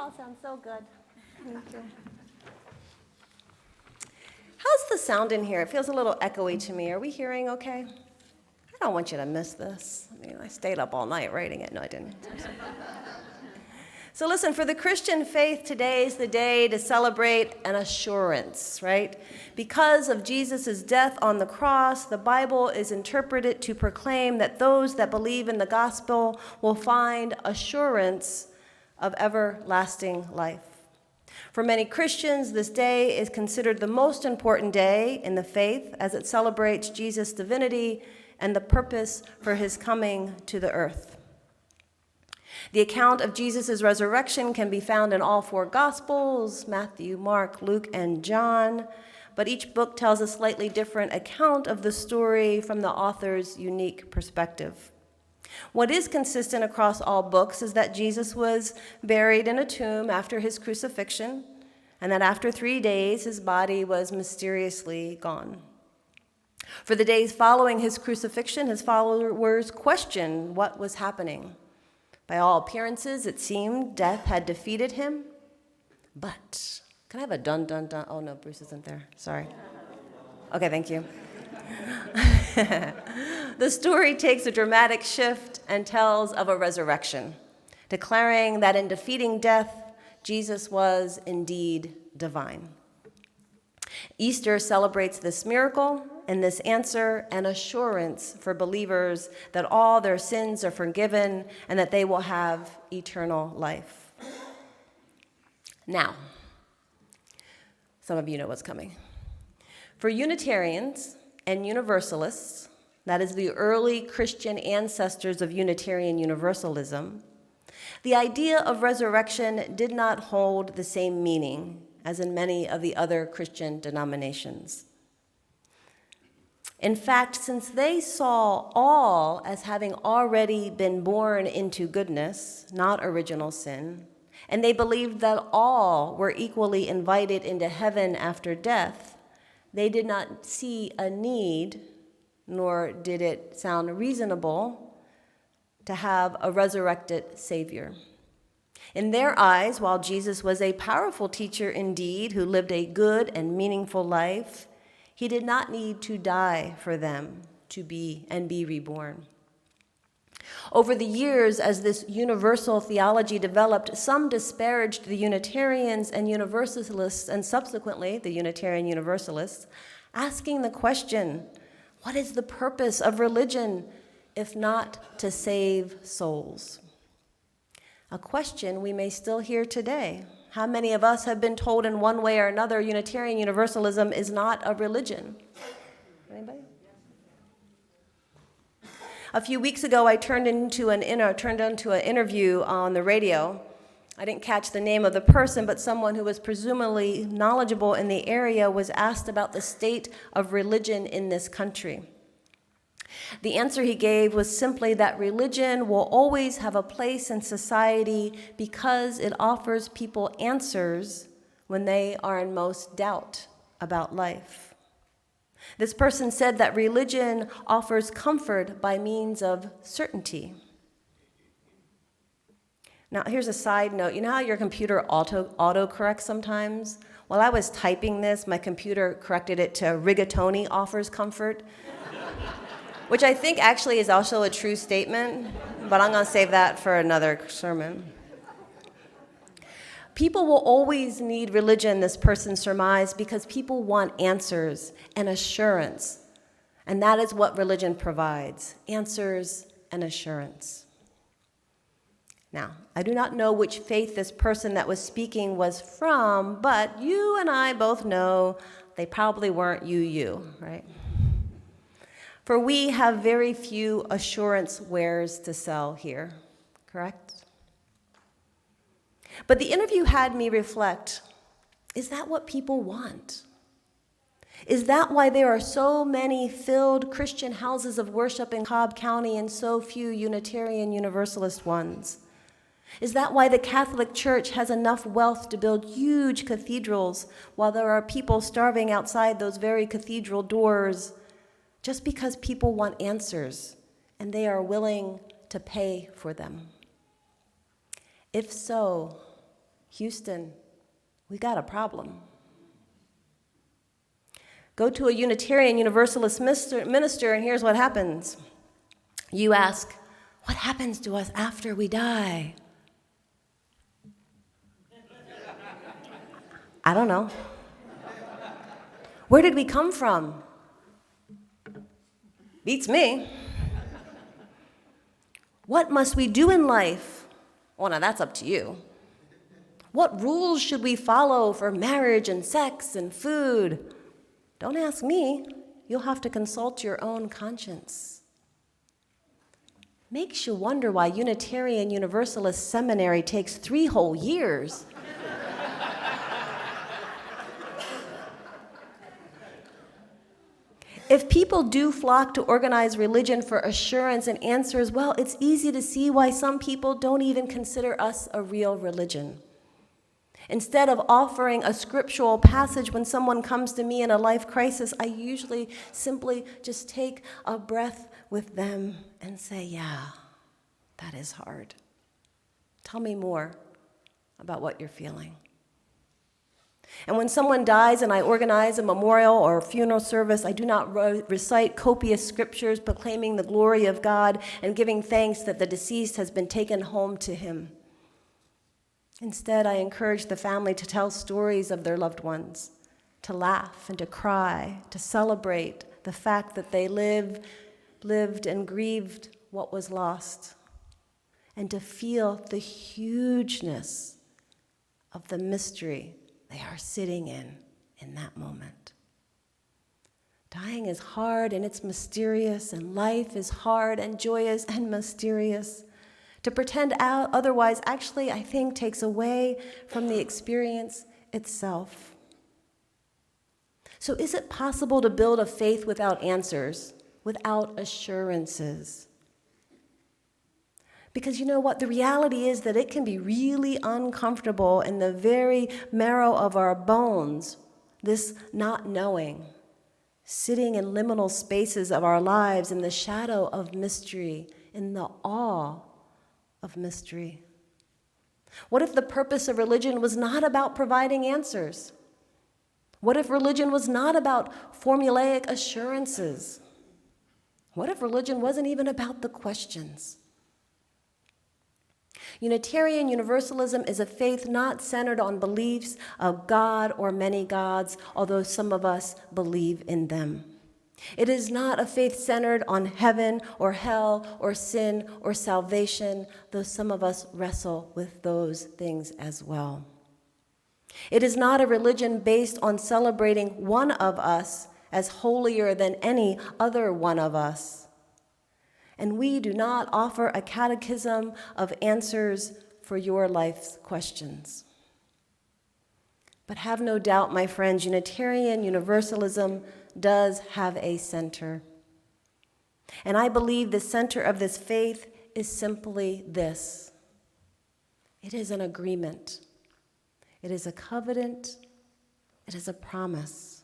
all sound so good. Thank you. How's the sound in here? It feels a little echoey to me. Are we hearing okay? I don't want you to miss this. I mean, I stayed up all night writing it. No, I didn't. So listen, for the Christian faith, today is the day to celebrate an assurance, right? Because of Jesus' death on the cross, the Bible is interpreted to proclaim that those that believe in the gospel will find assurance of everlasting life. For many Christians, this day is considered the most important day in the faith as it celebrates Jesus' divinity and the purpose for his coming to the earth. The account of Jesus' resurrection can be found in all four Gospels, Matthew, Mark, Luke, and John, but each book tells a slightly different account of the story from the author's unique perspective. What is consistent across all books is that Jesus was buried in a tomb after his crucifixion, and that after 3 days, his body was mysteriously gone. For the days following his crucifixion, his followers questioned what was happening. By all appearances, it seemed death had defeated him. But, can I have a dun, dun, dun? Oh, no, Bruce isn't there. Sorry. Okay, thank you. The story takes a dramatic shift and tells of a resurrection, declaring that in defeating death, Jesus was indeed divine. Easter celebrates this miracle and this answer and assurance for believers that all their sins are forgiven and that they will have eternal life. Now, some of you know what's coming. For Unitarians and Universalists, that is the early Christian ancestors of Unitarian Universalism, the idea of resurrection did not hold the same meaning as in many of the other Christian denominations. In fact, since they saw all as having already been born into goodness, not original sin, and they believed that all were equally invited into heaven after death, they did not see a need, nor did it sound reasonable, to have a resurrected Savior. In their eyes, while Jesus was a powerful teacher indeed, who lived a good and meaningful life, he did not need to die for them to be reborn. Over the years, as this universal theology developed, some disparaged the Unitarians and Universalists, and subsequently the Unitarian Universalists, asking the question, what is the purpose of religion if not to save souls? A question we may still hear today. How many of us have been told in one way or another Unitarian Universalism is not a religion? Anybody? A few weeks ago, I turned into an interview on the radio. I didn't catch the name of the person, but someone who was presumably knowledgeable in the area was asked about the state of religion in this country. The answer he gave was simply that religion will always have a place in society because it offers people answers when they are in most doubt about life. This person said that religion offers comfort by means of certainty. Now, here's a side note. You know how your computer auto-corrects sometimes? While I was typing this, my computer corrected it to rigatoni offers comfort, which I think actually is also a true statement, but I'm going to save that for another sermon. People will always need religion, this person surmised, because people want answers and assurance. And that is what religion provides, answers and assurance. Now, I do not know which faith this person that was speaking was from, but you and I both know they probably weren't you, right? For we have very few assurance wares to sell here, correct? But the interview had me reflect, is that what people want? Is that why there are so many filled Christian houses of worship in Cobb County and so few Unitarian Universalist ones? Is that why the Catholic Church has enough wealth to build huge cathedrals while there are people starving outside those very cathedral doors just because people want answers and they are willing to pay for them? If so, Houston, we got a problem. Go to a Unitarian Universalist minister, and here's what happens. You ask, what happens to us after we die? I don't know. Where did we come from? Beats me. What must we do in life? Well, now that's up to you. What rules should we follow for marriage and sex and food? Don't ask me. You'll have to consult your own conscience. Makes you wonder why Unitarian Universalist seminary takes 3 whole years. If people do flock to organized religion for assurance and answers, well, it's easy to see why some people don't even consider us a real religion. Instead of offering a scriptural passage when someone comes to me in a life crisis, I usually simply just take a breath with them and say, yeah, that is hard. Tell me more about what you're feeling. And when someone dies and I organize a memorial or a funeral service, I do not recite copious scriptures proclaiming the glory of God and giving thanks that the deceased has been taken home to him. Instead, I encourage the family to tell stories of their loved ones, to laugh and to cry, to celebrate the fact that they lived and grieved what was lost, and to feel the hugeness of the mystery they are sitting in that moment. Dying is hard and it's mysterious, and life is hard and joyous and mysterious. To pretend otherwise actually, I think, takes away from the experience itself. So is it possible to build a faith without answers, without assurances? Because you know what? The reality is that it can be really uncomfortable in the very marrow of our bones, this not knowing, sitting in liminal spaces of our lives in the shadow of mystery, in the awe of mystery. What if the purpose of religion was not about providing answers? What if religion was not about formulaic assurances? What if religion wasn't even about the questions? Unitarian Universalism is a faith not centered on beliefs of God or many gods, although some of us believe in them. It is not a faith centered on heaven or hell or sin or salvation, though some of us wrestle with those things as well. It is not a religion based on celebrating one of us as holier than any other one of us. And we do not offer a catechism of answers for your life's questions. But have no doubt, my friends, Unitarian Universalism does have a center. And I believe the center of this faith is simply this. It is an agreement. It is a covenant. It is a promise.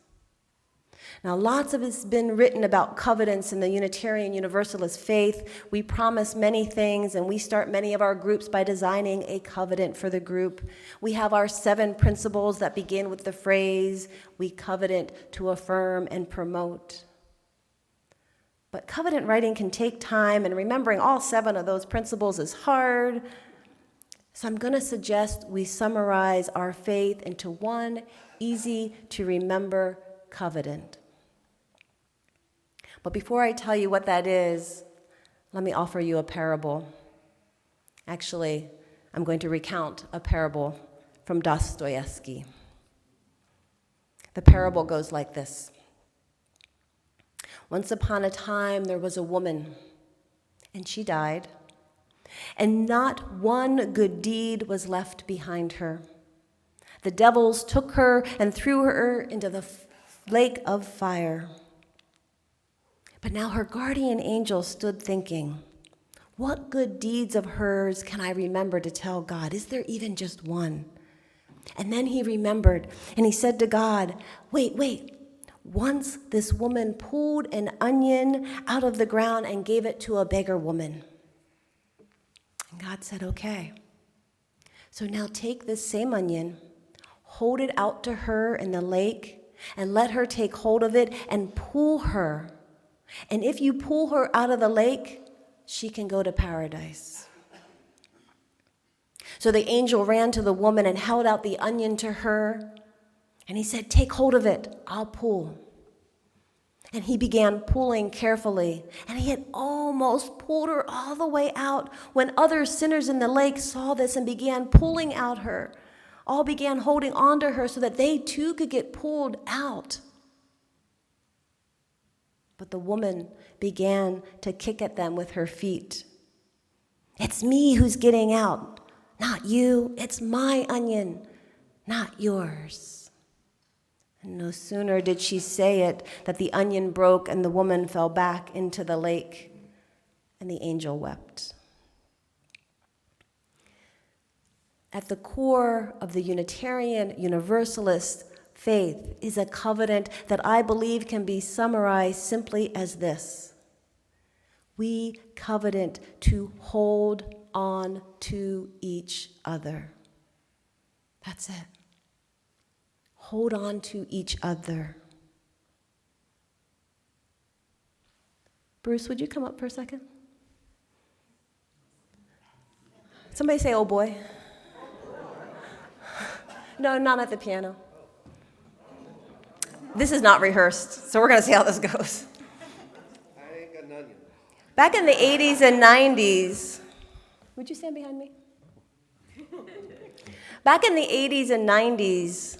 Now, lots of it's been written about covenants in the Unitarian Universalist faith. We promise many things, and we start many of our groups by designing a covenant for the group. We have our 7 principles that begin with the phrase, we covenant to affirm and promote. But covenant writing can take time, and remembering all 7 of those principles is hard. So I'm going to suggest we summarize our faith into one easy-to-remember covenant. But before I tell you what that is, let me offer you a parable. Actually, I'm going to recount a parable from Dostoevsky. The parable goes like this. Once upon a time, there was a woman, and she died, and not one good deed was left behind her. The devils took her and threw her into the lake of fire. But now her guardian angel stood thinking, what good deeds of hers can I remember to tell God? Is there even just one? And then he remembered, and he said to God, wait. Once this woman pulled an onion out of the ground and gave it to a beggar woman. And God said, okay. So now take this same onion, hold it out to her in the lake, and let her take hold of it and pull her. And if you pull her out of the lake, she can go to paradise. So the angel ran to the woman and held out the onion to her. And he said, take hold of it, I'll pull. And he began pulling carefully. And he had almost pulled her all the way out when other sinners in the lake saw this and began pulling out her. All began holding on to her so that they too could get pulled out. But the woman began to kick at them with her feet. It's me who's getting out, not you. It's my onion, not yours. And no sooner did she say it that the onion broke and the woman fell back into the lake, and the angel wept. At the core of the Unitarian Universalist faith is a covenant that I believe can be summarized simply as this. We covenant to hold on to each other. That's it. Hold on to each other. Bruce, would you come up for a second? Somebody say, oh boy. No, not at the piano. This is not rehearsed, so we're going to see how this goes. I ain't got an onion. Back in the 80s and 90s, would you stand behind me? Back in the 80s and 90s,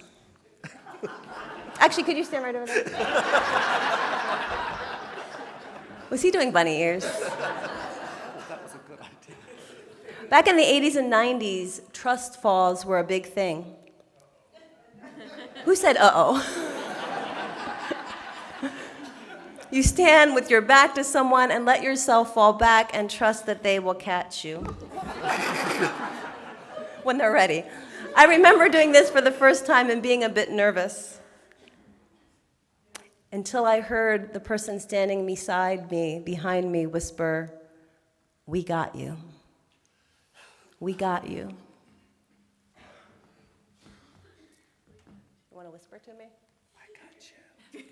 actually, could you stand right over there? Was he doing bunny ears? That was a good idea. Back in the 80s and 90s, trust falls were a big thing. Who said, uh-oh? You stand with your back to someone and let yourself fall back and trust that they will catch you when they're ready. I remember doing this for the first time and being a bit nervous until I heard the person standing beside me, behind me, whisper, "We got you. We got you." You want to whisper to me? I got you.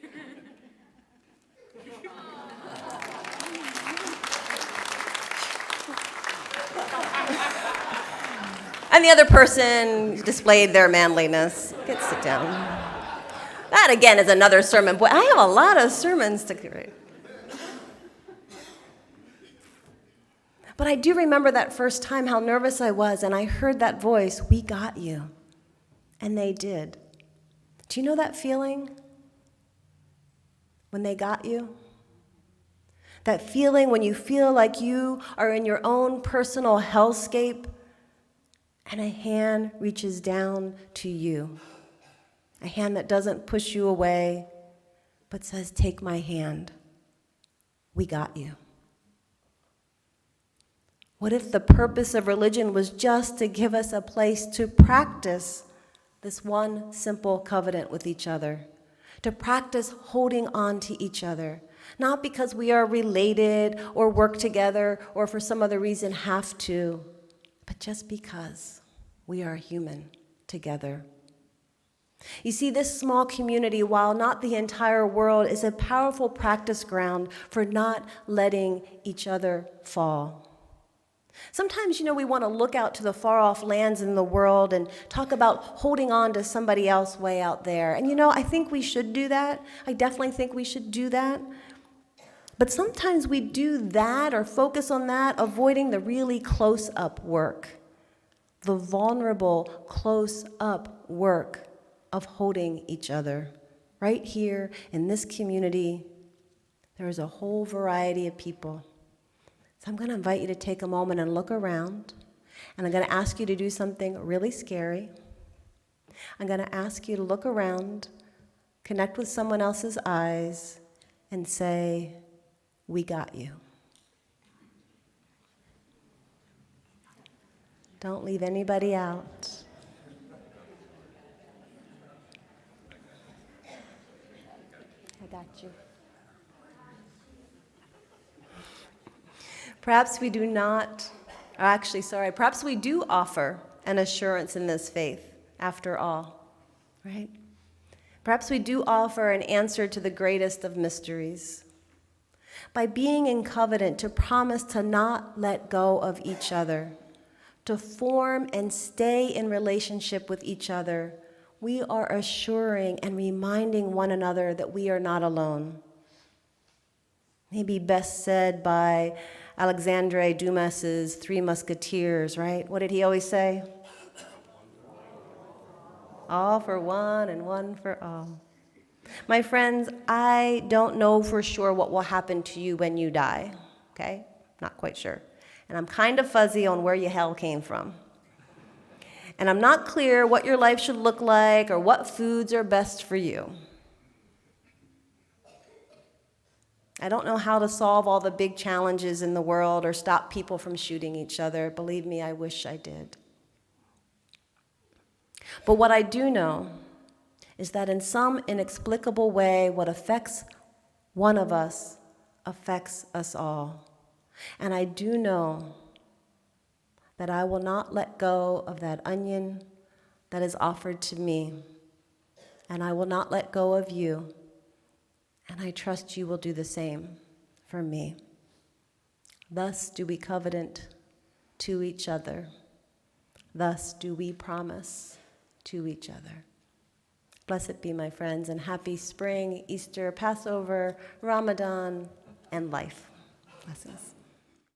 And the other person displayed their manliness. Sit down. That, again, is another sermon. Boy, I have a lot of sermons to read. But I do remember that first time, how nervous I was, and I heard that voice, "We got you." And they did. Do you know that feeling? When they got you? That feeling when you feel like you are in your own personal hellscape, and a hand reaches down to you. A hand that doesn't push you away, but says, "Take my hand. We got you." What if the purpose of religion was just to give us a place to practice this one simple covenant with each other, to practice holding on to each other, not because we are related or work together or for some other reason have to, but just because we are human together. You see, this small community, while not the entire world, is a powerful practice ground for not letting each other fall. Sometimes, we want to look out to the far-off lands in the world and talk about holding on to somebody else way out there. And, I think we should do that. I definitely think we should do that. But sometimes we do that or focus on that, avoiding the really close-up work, the vulnerable, close-up work of holding each other. Right here in this community, there is a whole variety of people. So I'm going to invite you to take a moment and look around, and I'm going to ask you to do something really scary. I'm going to ask you to look around, connect with someone else's eyes, and say, "We got you." Don't leave anybody out. I got you. Perhaps we do not, perhaps we do offer and assurance in this faith, after all, right? Perhaps we do offer an answer to the greatest of mysteries. By being in covenant, to promise to not let go of each other, to form and stay in relationship with each other, we are assuring and reminding one another that we are not alone. Maybe best said by Alexandre Dumas's Three Musketeers, right? What did he always say? All for one and one for all. My friends, I don't know for sure what will happen to you when you die, okay? Not quite sure. And I'm kind of fuzzy on where your hell came from. And I'm not clear what your life should look like or what foods are best for you. I don't know how to solve all the big challenges in the world or stop people from shooting each other. Believe me, I wish I did. But what I do know is that in some inexplicable way, what affects one of us affects us all. And I do know that I will not let go of that onion that is offered to me. And I will not let go of you. And I trust you will do the same for me. Thus do we covenant to each other. Thus do we promise to each other. Blessed be, my friends, and happy spring, Easter, Passover, Ramadan, and life. Blessings.